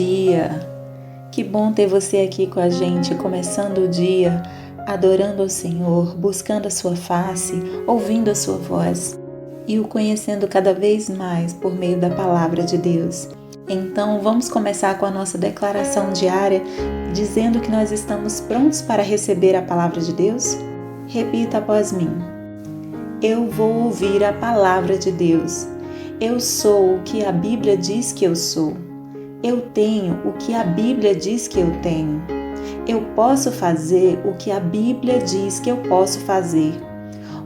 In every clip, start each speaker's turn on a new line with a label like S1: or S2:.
S1: dia! Que bom ter você aqui com a gente, começando o dia, adorando ao Senhor, buscando a sua face, ouvindo a sua voz e o conhecendo cada vez mais por meio da palavra de Deus. Então, vamos começar com a nossa declaração diária, dizendo que nós estamos prontos para receber a palavra de Deus? Repita após mim. Eu vou ouvir a palavra de Deus. Eu sou o que a Bíblia diz que eu sou. Eu tenho o que a Bíblia diz que eu tenho. Eu posso fazer o que a Bíblia diz que eu posso fazer.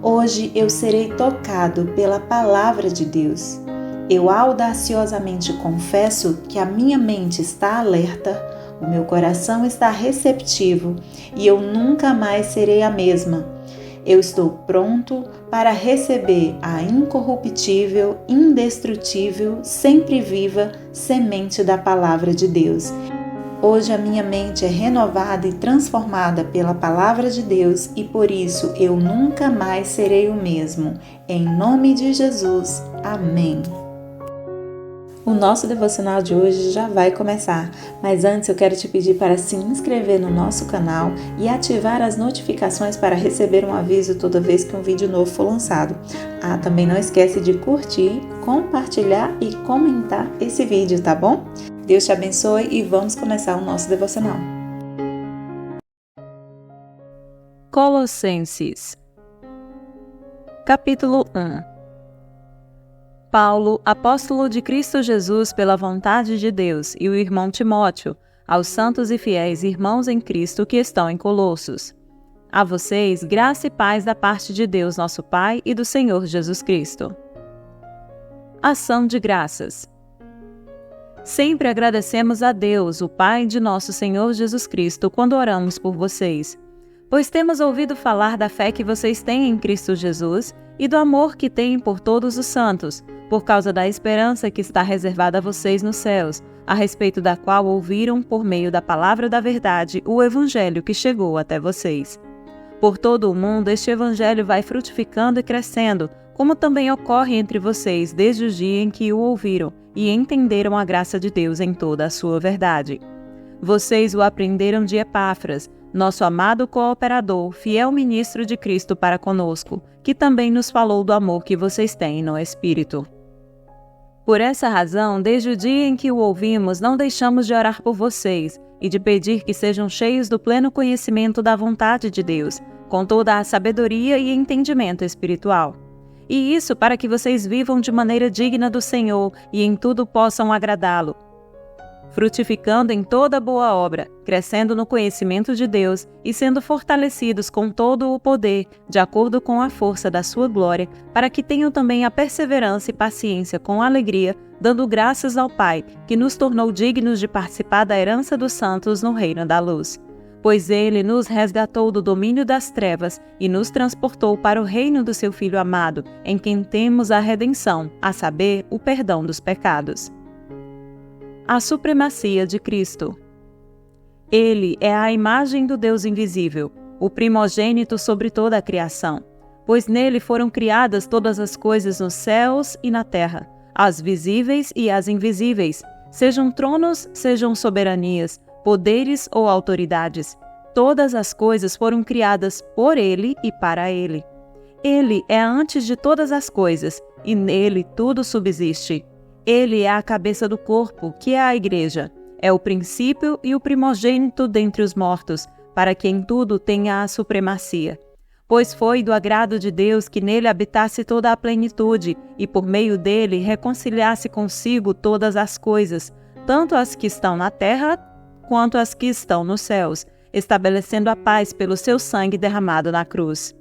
S1: Hoje eu serei tocado pela palavra de Deus. Eu audaciosamente confesso que a minha mente está alerta, o meu coração está receptivo e eu nunca mais serei a mesma. Eu estou pronto para receber a incorruptível, indestrutível, sempre viva semente da palavra de Deus. Hoje a minha mente é renovada e transformada pela palavra de Deus e por isso eu nunca mais serei o mesmo. Em nome de Jesus. Amém. O nosso devocional de hoje já vai começar, mas antes eu quero te pedir para se inscrever no nosso canal e ativar as notificações para receber um aviso toda vez que um vídeo novo for lançado. Também não esquece de curtir, compartilhar e comentar esse vídeo, tá bom? Deus te abençoe e vamos começar o nosso devocional.
S2: Colossenses, capítulo 1. Paulo, apóstolo de Cristo Jesus pela vontade de Deus, e o irmão Timóteo, aos santos e fiéis irmãos em Cristo que estão em Colossos. A vocês, graça e paz da parte de Deus nosso Pai e do Senhor Jesus Cristo. Ação de graças. Sempre agradecemos a Deus, o Pai de nosso Senhor Jesus Cristo, quando oramos por vocês, pois temos ouvido falar da fé que vocês têm em Cristo Jesus e do amor que têm por todos os santos, por causa da esperança que está reservada a vocês nos céus, a respeito da qual ouviram por meio da palavra da verdade o Evangelho que chegou até vocês. Por todo o mundo este Evangelho vai frutificando e crescendo, como também ocorre entre vocês desde o dia em que o ouviram e entenderam a graça de Deus em toda a sua verdade. Vocês o aprenderam de Epáfras, nosso amado cooperador, fiel ministro de Cristo para conosco, que também nos falou do amor que vocês têm no Espírito. Por essa razão, desde o dia em que o ouvimos, não deixamos de orar por vocês e de pedir que sejam cheios do pleno conhecimento da vontade de Deus, com toda a sabedoria e entendimento espiritual. E isso para que vocês vivam de maneira digna do Senhor e em tudo possam agradá-lo, frutificando em toda boa obra, crescendo no conhecimento de Deus e sendo fortalecidos com todo o poder, de acordo com a força da sua glória, para que tenham também a perseverança e paciência com alegria, dando graças ao Pai, que nos tornou dignos de participar da herança dos santos no reino da luz. Pois Ele nos resgatou do domínio das trevas e nos transportou para o reino do seu Filho amado, em quem temos a redenção, a saber, o perdão dos pecados. A supremacia de Cristo. Ele é a imagem do Deus invisível, o primogênito sobre toda a criação, pois nele foram criadas todas as coisas nos céus e na terra, as visíveis e as invisíveis, sejam tronos, sejam soberanias, poderes ou autoridades. Todas as coisas foram criadas por ele e para ele. Ele é antes de todas as coisas, e nele tudo subsiste. Ele é a cabeça do corpo, que é a Igreja. É o princípio e o primogênito dentre os mortos, para que em tudo tenha a supremacia. Pois foi do agrado de Deus que nele habitasse toda a plenitude, e por meio dele reconciliasse consigo todas as coisas, tanto as que estão na terra, quanto as que estão nos céus, estabelecendo a paz pelo seu sangue derramado na cruz.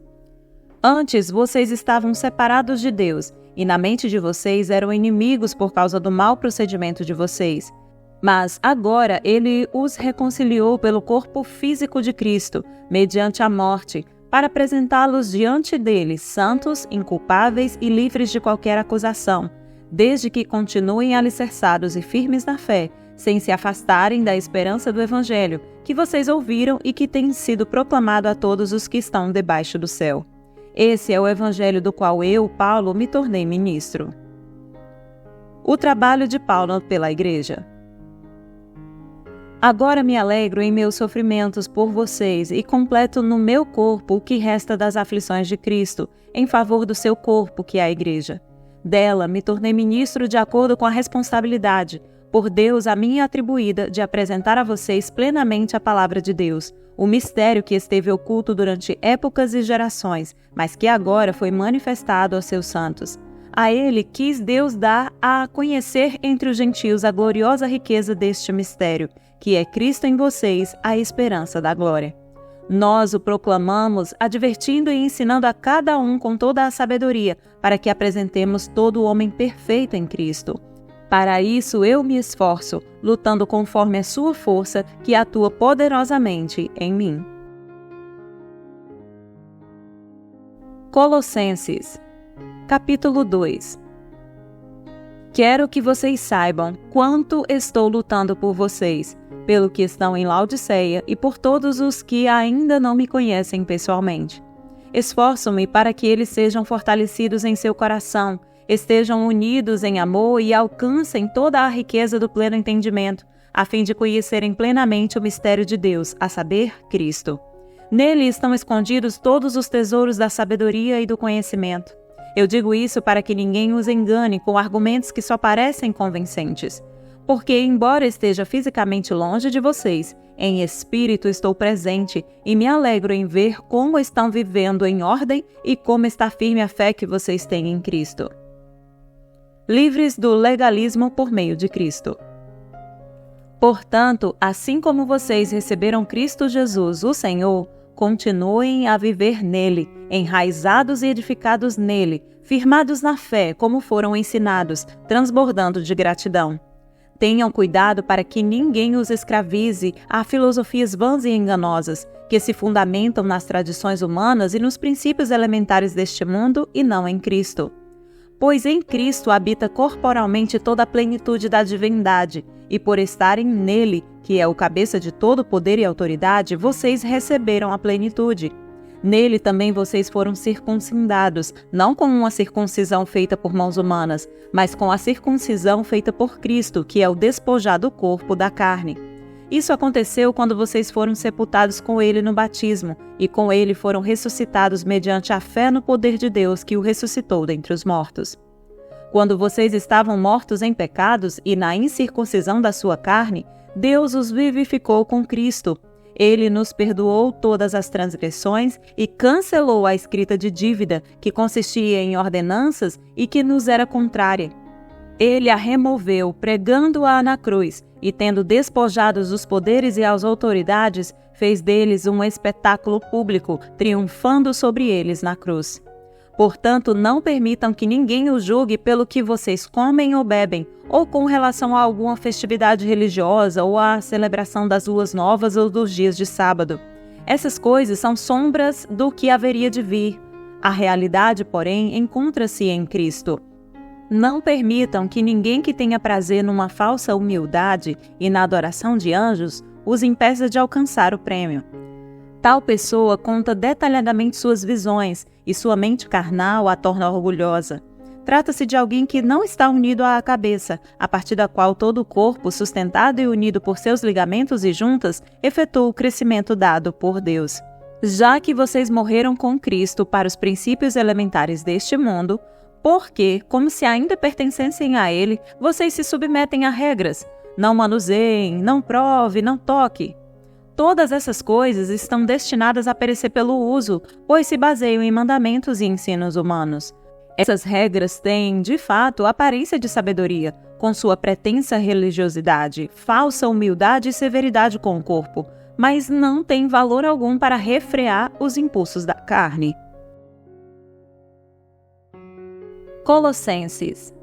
S2: Antes vocês estavam separados de Deus, e na mente de vocês eram inimigos por causa do mau procedimento de vocês. Mas agora ele os reconciliou pelo corpo físico de Cristo, mediante a morte, para apresentá-los diante dele, santos, inculpáveis e livres de qualquer acusação, desde que continuem alicerçados e firmes na fé, sem se afastarem da esperança do Evangelho, que vocês ouviram e que tem sido proclamado a todos os que estão debaixo do céu. Esse é o Evangelho do qual eu, Paulo, me tornei ministro. O trabalho de Paulo pela Igreja. Agora me alegro em meus sofrimentos por vocês e completo no meu corpo o que resta das aflições de Cristo, em favor do seu corpo, que é a Igreja. Dela me tornei ministro de acordo com a responsabilidade, por Deus a mim atribuída, de apresentar a vocês plenamente a palavra de Deus, o mistério que esteve oculto durante épocas e gerações, mas que agora foi manifestado aos seus santos. A ele quis Deus dar a conhecer entre os gentios a gloriosa riqueza deste mistério, que é Cristo em vocês, a esperança da glória. Nós o proclamamos, advertindo e ensinando a cada um com toda a sabedoria, para que apresentemos todo o homem perfeito em Cristo. Para isso eu me esforço, lutando conforme a sua força, que atua poderosamente em mim. Colossenses, capítulo 2. Quero que vocês saibam quanto estou lutando por vocês, pelo que estão em Laodiceia e por todos os que ainda não me conhecem pessoalmente. Esforço-me para que eles sejam fortalecidos em seu coração, estejam unidos em amor e alcancem toda a riqueza do pleno entendimento, a fim de conhecerem plenamente o mistério de Deus, a saber, Cristo. Nele estão escondidos todos os tesouros da sabedoria e do conhecimento. Eu digo isso para que ninguém os engane com argumentos que só parecem convincentes. Porque, embora esteja fisicamente longe de vocês, em espírito estou presente e me alegro em ver como estão vivendo em ordem e como está firme a fé que vocês têm em Cristo. Livres do legalismo por meio de Cristo. Portanto, assim como vocês receberam Cristo Jesus, o Senhor, continuem a viver nele, enraizados e edificados nele, firmados na fé, como foram ensinados, transbordando de gratidão. Tenham cuidado para que ninguém os escravize a filosofias vãs e enganosas, que se fundamentam nas tradições humanas e nos princípios elementares deste mundo e não em Cristo. Pois em Cristo habita corporalmente toda a plenitude da divindade, e por estarem nele, que é o cabeça de todo poder e autoridade, vocês receberam a plenitude. Nele também vocês foram circuncidados, não com uma circuncisão feita por mãos humanas, mas com a circuncisão feita por Cristo, que é o despojar do corpo da carne. Isso aconteceu quando vocês foram sepultados com ele no batismo, e com ele foram ressuscitados mediante a fé no poder de Deus que o ressuscitou dentre os mortos. Quando vocês estavam mortos em pecados e na incircuncisão da sua carne, Deus os vivificou com Cristo. Ele nos perdoou todas as transgressões e cancelou a escrita de dívida, que consistia em ordenanças e que nos era contrária. Ele a removeu, pregando-a na cruz, e tendo despojados os poderes e as autoridades, fez deles um espetáculo público, triunfando sobre eles na cruz. Portanto, não permitam que ninguém os julgue pelo que vocês comem ou bebem, ou com relação a alguma festividade religiosa ou à celebração das luas novas ou dos dias de sábado. Essas coisas são sombras do que haveria de vir. A realidade, porém, encontra-se em Cristo. Não permitam que ninguém que tenha prazer numa falsa humildade e na adoração de anjos os impeça de alcançar o prêmio. Tal pessoa conta detalhadamente suas visões e sua mente carnal a torna orgulhosa. Trata-se de alguém que não está unido à cabeça, a partir da qual todo o corpo, sustentado e unido por seus ligamentos e juntas, efetua o crescimento dado por Deus. Já que vocês morreram com Cristo para os princípios elementares deste mundo, porque, como se ainda pertencessem a ele, vocês se submetem a regras. Não manuseiem, não prove, não toque. Todas essas coisas estão destinadas a perecer pelo uso, pois se baseiam em mandamentos e ensinos humanos. Essas regras têm, de fato, aparência de sabedoria, com sua pretensa religiosidade, falsa humildade e severidade com o corpo, mas não têm valor algum para refrear os impulsos da carne. Colossenses,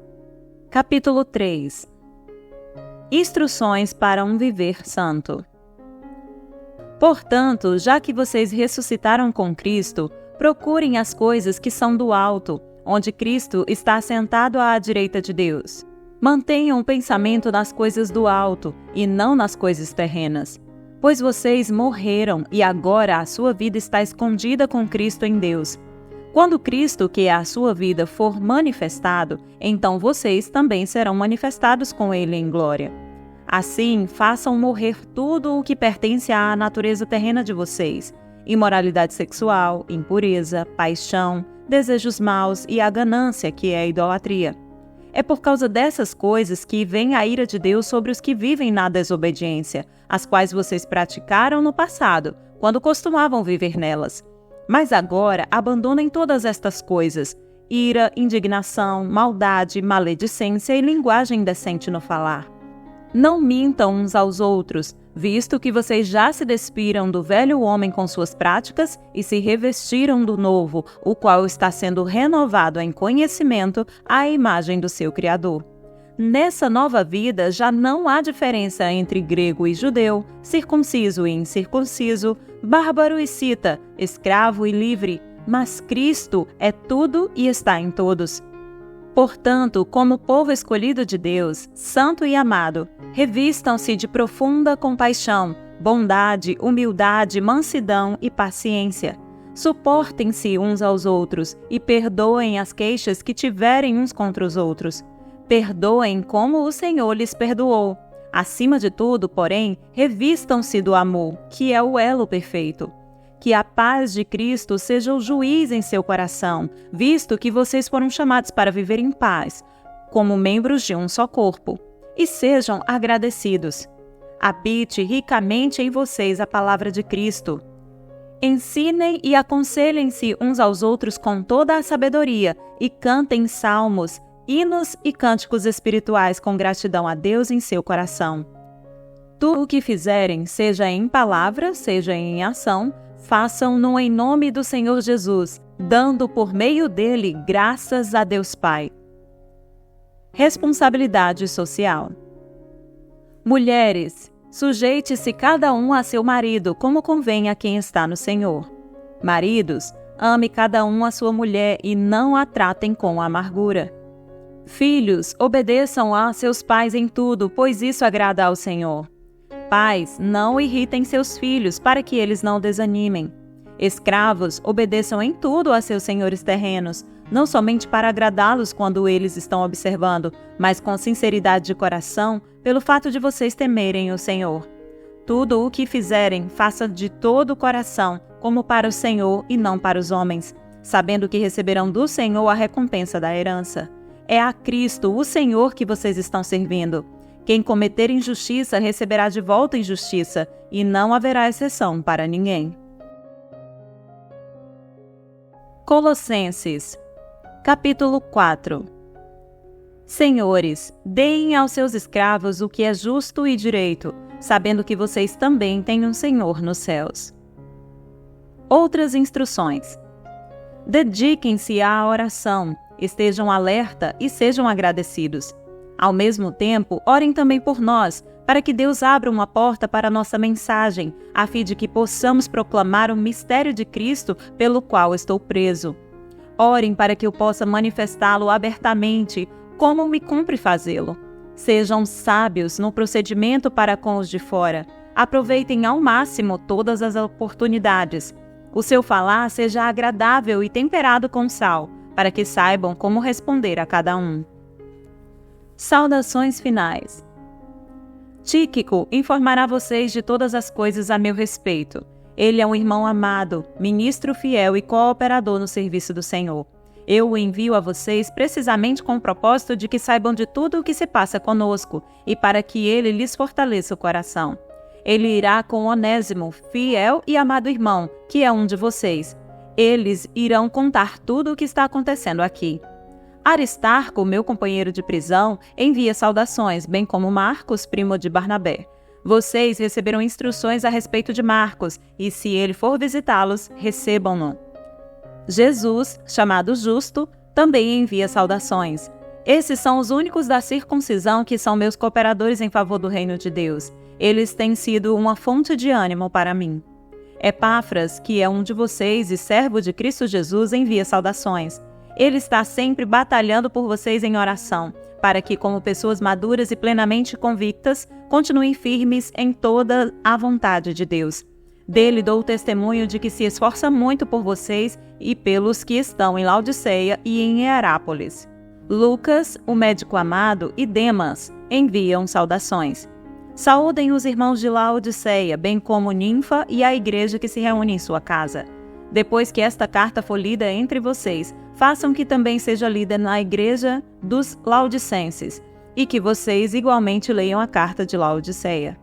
S2: capítulo 3. Instruções para um viver santo. Portanto, já que vocês ressuscitaram com Cristo, procurem as coisas que são do alto, onde Cristo está assentado à direita de Deus. Mantenham o pensamento nas coisas do alto e não nas coisas terrenas. Pois vocês morreram e agora a sua vida está escondida com Cristo em Deus. Quando Cristo, que é a sua vida, for manifestado, então vocês também serão manifestados com Ele em glória. Assim, façam morrer tudo o que pertence à natureza terrena de vocês: imoralidade sexual, impureza, paixão, desejos maus e a ganância, que é a idolatria. É por causa dessas coisas que vem a ira de Deus sobre os que vivem na desobediência, as quais vocês praticaram no passado, quando costumavam viver nelas. Mas agora abandonem todas estas coisas: ira, indignação, maldade, maledicência e linguagem indecente no falar. Não mintam uns aos outros, visto que vocês já se despiram do velho homem com suas práticas e se revestiram do novo, o qual está sendo renovado em conhecimento à imagem do seu Criador. Nessa nova vida já não há diferença entre grego e judeu, circunciso e incircunciso, bárbaro e cita, escravo e livre, mas Cristo é tudo e está em todos. Portanto, como povo escolhido de Deus, santo e amado, revistam-se de profunda compaixão, bondade, humildade, mansidão e paciência. Suportem-se uns aos outros e perdoem as queixas que tiverem uns contra os outros. Perdoem como o Senhor lhes perdoou. Acima de tudo, porém, revistam-se do amor, que é o elo perfeito. Que a paz de Cristo seja o juiz em seu coração, visto que vocês foram chamados para viver em paz, como membros de um só corpo. E sejam agradecidos. Habite ricamente em vocês a palavra de Cristo. Ensinem e aconselhem-se uns aos outros com toda a sabedoria e cantem salmos, hinos e cânticos espirituais com gratidão a Deus em seu coração. Tudo o que fizerem, seja em palavra, seja em ação, façam-no em nome do Senhor Jesus, dando por meio dele graças a Deus Pai. Responsabilidade social. Mulheres, sujeite-se cada um a seu marido, como convém a quem está no Senhor. Maridos, ame cada um a sua mulher e não a tratem com amargura. Filhos, obedeçam a seus pais em tudo, pois isso agrada ao Senhor. Pais, não irritem seus filhos, para que eles não desanimem. Escravos, obedeçam em tudo a seus senhores terrenos, não somente para agradá-los quando eles estão observando, mas com sinceridade de coração, pelo fato de vocês temerem o Senhor. Tudo o que fizerem, faça de todo o coração, como para o Senhor e não para os homens, sabendo que receberão do Senhor a recompensa da herança. É a Cristo, o Senhor, que vocês estão servindo. Quem cometer injustiça receberá de volta injustiça, e não haverá exceção para ninguém. Colossenses, capítulo 4. Senhores, deem aos seus escravos o que é justo e direito, sabendo que vocês também têm um Senhor nos céus. Outras instruções. Dediquem-se à oração, estejam alerta e sejam agradecidos. Ao mesmo tempo, orem também por nós, para que Deus abra uma porta para a nossa mensagem, a fim de que possamos proclamar o mistério de Cristo pelo qual estou preso. Orem para que eu possa manifestá-lo abertamente, como me cumpre fazê-lo. Sejam sábios no procedimento para com os de fora. Aproveitem ao máximo todas as oportunidades. O seu falar seja agradável e temperado com sal, para que saibam como responder a cada um. Saudações finais. Tíquico informará vocês de todas as coisas a meu respeito. Ele é um irmão amado, ministro fiel e cooperador no serviço do Senhor. Eu o envio a vocês precisamente com o propósito de que saibam de tudo o que se passa conosco e para que ele lhes fortaleça o coração. Ele irá com Onésimo, fiel e amado irmão, que é um de vocês. Eles irão contar tudo o que está acontecendo aqui. Aristarco, meu companheiro de prisão, envia saudações, bem como Marcos, primo de Barnabé. Vocês receberam instruções a respeito de Marcos, e se ele for visitá-los, recebam-no. Jesus, chamado Justo, também envia saudações. Esses são os únicos da circuncisão que são meus cooperadores em favor do reino de Deus. Eles têm sido uma fonte de ânimo para mim. Epáfras, que é um de vocês e servo de Cristo Jesus, envia saudações. Ele está sempre batalhando por vocês em oração, para que, como pessoas maduras e plenamente convictas, continuem firmes em toda a vontade de Deus. Dele dou o testemunho de que se esforça muito por vocês e pelos que estão em Laodiceia e em Hierápolis. Lucas, o médico amado, e Demas enviam saudações. Saúdem os irmãos de Laodiceia, bem como Ninfa e a igreja que se reúne em sua casa. Depois que esta carta for lida entre vocês, façam que também seja lida na igreja dos Laodicenses, e que vocês igualmente leiam a carta de Laodiceia.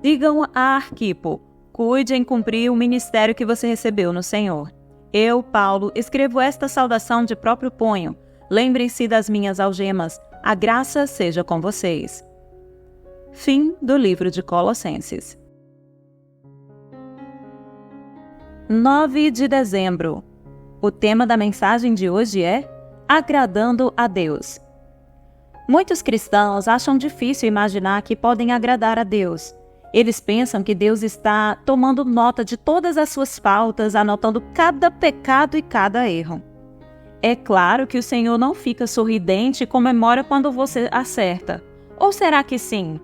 S2: Digam a Arquipo: cuide em cumprir o ministério que você recebeu no Senhor. Eu, Paulo, escrevo esta saudação de próprio punho. Lembrem-se das minhas algemas. A graça seja com vocês. Fim do livro de Colossenses. 9 de dezembro. O tema da mensagem de hoje é Agradando a Deus. Muitos cristãos acham difícil imaginar que podem agradar a Deus. Eles pensam que Deus está tomando nota de todas as suas faltas, anotando cada pecado e cada erro. É claro que o Senhor não fica sorridente e comemora quando você acerta. Ou será que sim?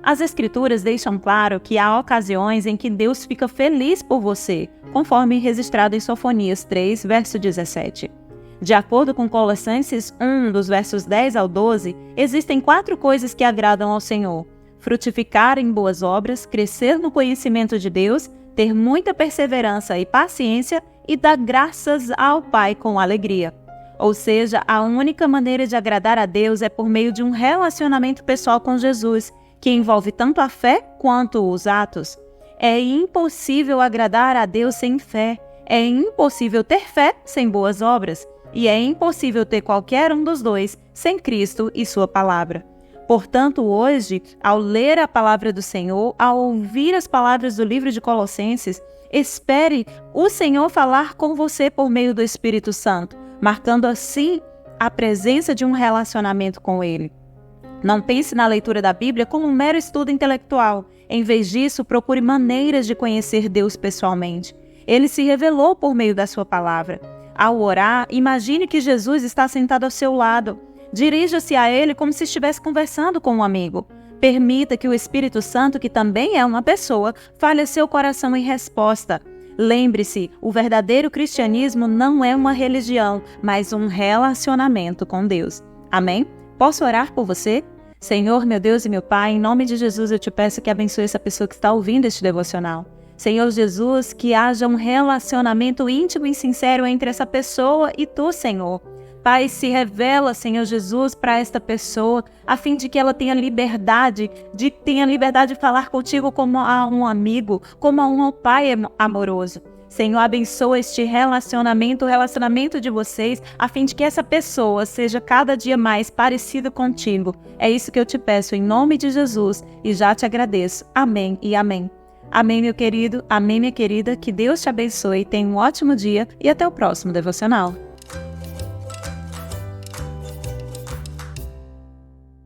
S2: As Escrituras deixam claro que há ocasiões em que Deus fica feliz por você, conforme registrado em Sofonias 3, verso 17. De acordo com Colossenses 1, dos versos 10 ao 12, existem 4 coisas que agradam ao Senhor: frutificar em boas obras, crescer no conhecimento de Deus, ter muita perseverança e paciência e dar graças ao Pai com alegria. Ou seja, a única maneira de agradar a Deus é por meio de um relacionamento pessoal com Jesus, que envolve tanto a fé quanto os atos. É impossível agradar a Deus sem fé, é impossível ter fé sem boas obras, e é impossível ter qualquer um dos dois sem Cristo e sua palavra. Portanto, hoje, ao ler a palavra do Senhor, ao ouvir as palavras do livro de Colossenses, espere o Senhor falar com você por meio do Espírito Santo, marcando assim a presença de um relacionamento com Ele. Não pense na leitura da Bíblia como um mero estudo intelectual. Em vez disso, procure maneiras de conhecer Deus pessoalmente. Ele se revelou por meio da sua palavra. Ao orar, imagine que Jesus está sentado ao seu lado. Dirija-se a Ele como se estivesse conversando com um amigo. Permita que o Espírito Santo, que também é uma pessoa, fale a seu coração em resposta. Lembre-se, o verdadeiro cristianismo não é uma religião, mas um relacionamento com Deus. Amém? Posso orar por você? Senhor, meu Deus e meu Pai, em nome de Jesus eu te peço que abençoe essa pessoa que está ouvindo este devocional. Senhor Jesus, que haja um relacionamento íntimo e sincero entre essa pessoa e tu, Senhor. Pai, se revela, Senhor Jesus, para esta pessoa, a fim de que ela tenha liberdade de falar contigo como a um amigo, como a um pai amoroso. Senhor, abençoa este relacionamento, o relacionamento de vocês, a fim de que essa pessoa seja cada dia mais parecida contigo. É isso que eu te peço em nome de Jesus e já te agradeço. Amém e amém. Amém, meu querido, amém, minha querida, que Deus te abençoe, tenha um ótimo dia e até o próximo devocional.